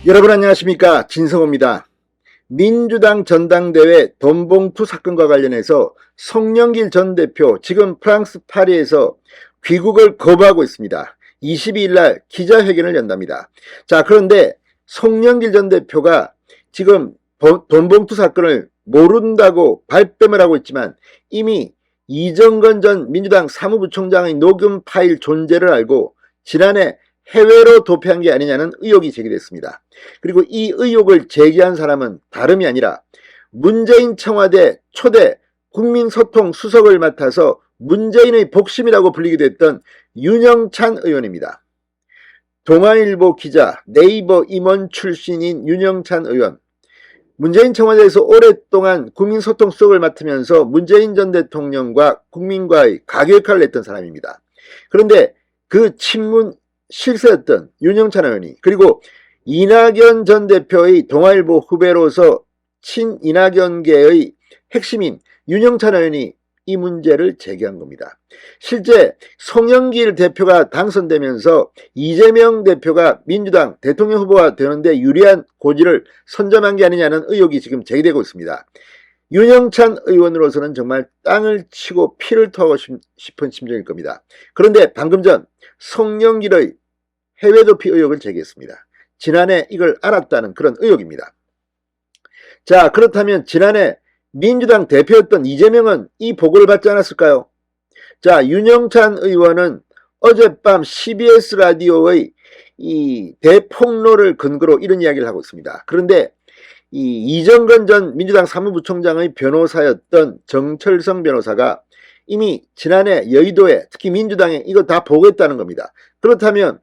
여러분 안녕하십니까, 진성호입니다. 민주당 전당대회 돈봉투 사건과 관련해서 송영길 전 대표 지금 프랑스 파리에서 귀국을 거부하고 있습니다. 22일 날 기자회견을 연답니다. 자, 그런데 송영길 전 대표가 지금 돈봉투 사건을 모른다고 발뺌을 하고 있지만 이미 이정건 전 민주당 사무부총장의 녹음 파일 존재를 알고 지난해 해외로 도피한 게 아니냐는 의혹이 제기됐습니다. 그리고 이 의혹을 제기한 사람은 다름이 아니라 문재인 청와대 초대 국민소통 수석을 맡아서 문재인의 복심이라고 불리기도 했던 윤영찬 의원입니다. 동아일보 기자, 네이버 임원 출신인 윤영찬 의원, 문재인 청와대에서 오랫동안 국민소통 수석을 맡으면서 문재인 전 대통령과 국민과의 가교역할을 했던 사람입니다. 그런데 그 친문 실세였던 윤영찬 의원이, 그리고 이낙연 전 대표의 동아일보 후배로서 친이낙연계의 핵심인 윤영찬 의원이 이 문제를 제기한 겁니다. 실제 송영길 대표가 당선되면서 이재명 대표가 민주당 대통령 후보가 되는데 유리한 고지를 선점한 게 아니냐는 의혹이 지금 제기되고 있습니다. 윤영찬 의원으로서는 정말 땅을 치고 피를 토하고 싶은 심정일 겁니다. 그런데 방금 전 송영길의 해외 도피 의혹을 제기했습니다. 지난해 이걸 알았다는 그런 의혹입니다. 자, 그렇다면 지난해 민주당 대표였던 이재명은 이 보고를 받지 않았을까요? 자, 윤영찬 의원은 어젯밤 CBS 라디오의 이 대폭로를 근거로 이런 이야기를 하고 있습니다. 그런데 이 이정건 전 민주당 사무부총장의 변호사였던 정철성 변호사가 이미 지난해 여의도에, 특히 민주당에 이거 다 보고했다는 겁니다. 그렇다면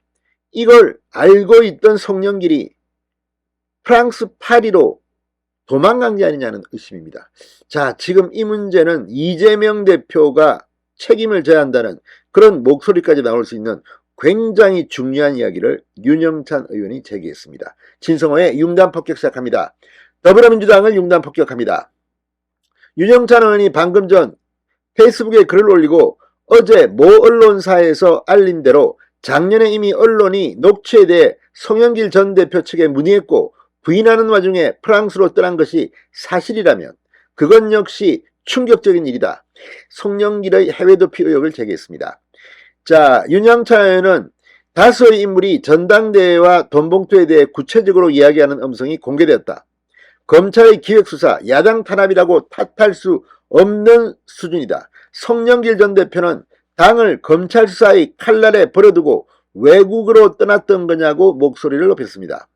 이걸 알고 있던 송영길이 프랑스 파리로 도망간 게 아니냐는 의심입니다. 자, 지금 이 문제는 이재명 대표가 책임을 져야 한다는 그런 목소리까지 나올 수 있는 굉장히 중요한 이야기를 윤영찬 의원이 제기했습니다. 진성호의 융단 폭격 시작합니다. 더불어민주당을 융단 폭격합니다. 윤영찬 의원이 방금 전 페이스북에 글을 올리고 어제 모 언론사에서 알린 대로 작년에 이미 언론이 녹취에 대해 송영길 전 대표 측에 문의했고 부인하는 와중에 프랑스로 떠난 것이 사실이라면 그건 역시 충격적인 일이다. 송영길의 해외 도피 의혹을 제기했습니다. 자, 윤영찬 의원은 다수의 인물이 전당대회와 돈봉투에 대해 구체적으로 이야기하는 음성이 공개되었다. 검찰의 기획수사, 야당 탄압이라고 탓할 수 없는 수준이다. 송영길 전 대표는 당을 검찰 수사의 칼날에 버려두고 외국으로 떠났던 거냐고 목소리를 높였습니다.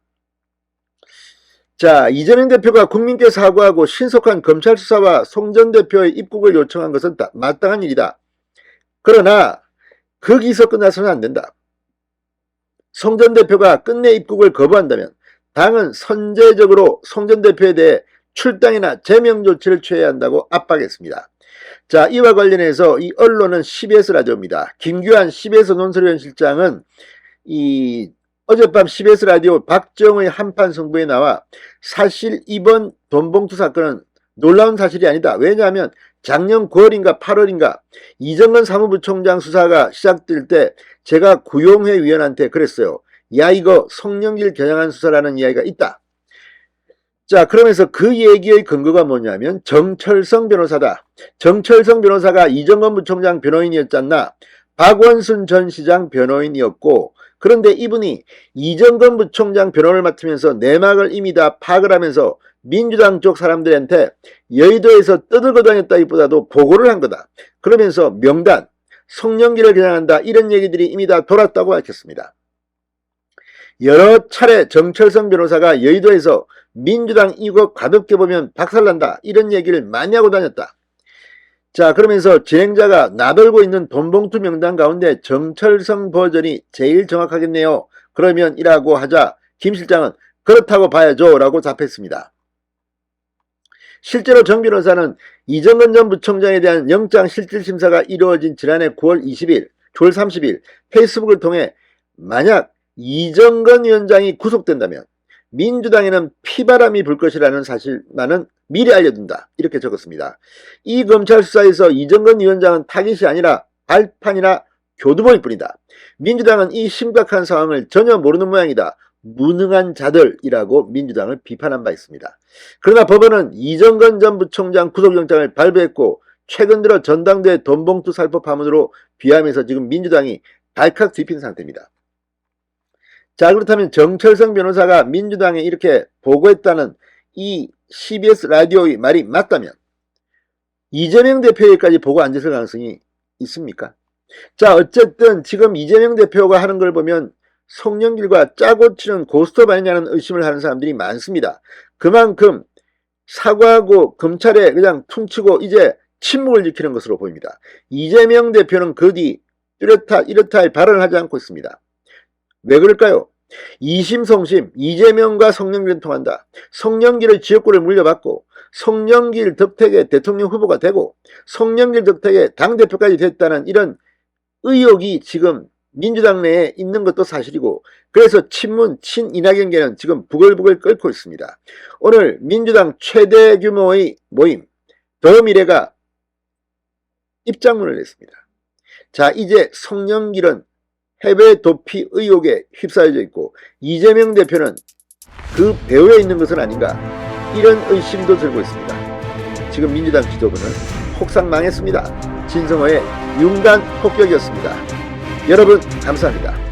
자, 이재명 대표가 국민께 사과하고 신속한 검찰 수사와 송 전 대표의 입국을 요청한 것은 마땅한 일이다. 그러나 거기서 끝나서는 안 된다. 송 전 대표가 끝내 입국을 거부한다면 당은 선제적으로 송 전 대표에 대해 출당이나 제명 조치를 취해야 한다고 압박했습니다. 자, 이와 관련해서 이 언론은 CBS 라디오입니다. 김규환 CBS 논설위원실장은 어젯밤 CBS 라디오 박정의 한판 승부에 나와 사실 이번 돈봉투 사건은 놀라운 사실이 아니다. 왜냐하면 작년 9월인가 8월인가 이정건 사무부총장 수사가 시작될 때 제가 구용회 위원한테 그랬어요. 야, 이거 송영길 겨냥한 수사라는 이야기가 있다. 자, 그러면서 그 얘기의 근거가 뭐냐면 정철성 변호사다. 정철성 변호사가 이정건 부총장 변호인이었잖나. 박원순 전 시장 변호인이었고, 그런데 이분이 이정건 부총장 변호를 맡으면서 내막을 이미 다 파악을 하면서 민주당 쪽 사람들한테 여의도에서 떠들고 다녔다기보다도 보고를 한 거다. 그러면서 명단, 송영길을 겨냥한다, 이런 얘기들이 이미 다 돌았다고 밝혔습니다. 여러 차례 정철성 변호사가 여의도에서 민주당 이거 가볍게 보면 박살난다, 이런 얘기를 많이 하고 다녔다. 자, 그러면서 진행자가 나돌고 있는 돈봉투 명단 가운데 정철성 버전이 제일 정확하겠네요. 그러면 이라고 하자 김 실장은 그렇다고 봐야죠 라고 답했습니다. 실제로 정 변호사는 이정건 전 부총장에 대한 영장 실질심사가 이루어진 지난해 9월 20일, 9월 30일 페이스북을 통해 만약 이정건 위원장이 구속된다면 민주당에는 피바람이 불 것이라는 사실만은 미리 알려둔다, 이렇게 적었습니다. 이 검찰 수사에서 이정건 위원장은 타깃이 아니라 발판이나 교두보일 뿐이다. 민주당은 이 심각한 상황을 전혀 모르는 모양이다. 무능한 자들이라고 민주당을 비판한 바 있습니다. 그러나 법원은 이정건 전 부총장 구속영장을 발부했고 최근 들어 전당대회 돈봉투 살포 파문으로 비하면서 지금 민주당이 발칵 뒤핀 상태입니다. 자, 그렇다면 정철성 변호사가 민주당에 이렇게 보고했다는 이 CBS 라디오의 말이 맞다면 이재명 대표에게까지 보고 앉았을 가능성이 있습니까? 자, 어쨌든 지금 이재명 대표가 하는 걸 보면 송영길과 짜고 치는 고스톱 아니냐는 의심을 하는 사람들이 많습니다. 그만큼 사과하고 검찰에 그냥 퉁치고 이제 침묵을 지키는 것으로 보입니다. 이재명 대표는 그 뒤 이렇다 할 발언을 하지 않고 있습니다. 왜 그럴까요? 이심송심 이재명과 송영길은 통한다. 송영길의 지역구를 물려받고 송영길 덕택에 대통령 후보가 되고 송영길 덕택에 당대표까지 됐다는 이런 의혹이 지금 민주당 내에 있는 것도 사실이고 그래서 친문 친이낙연계는 지금 부글부글 끓고 있습니다. 오늘 민주당 최대 규모의 모임 더미래가 입장문을 냈습니다. 자, 이제 송영길은 해외 도피 의혹에 휩싸여져 있고 이재명 대표는 그 배후에 있는 것은 아닌가 이런 의심도 들고 있습니다. 지금 민주당 지도부는 혹상 망했습니다. 진성호의 윤간 폭격이었습니다. 여러분 감사합니다.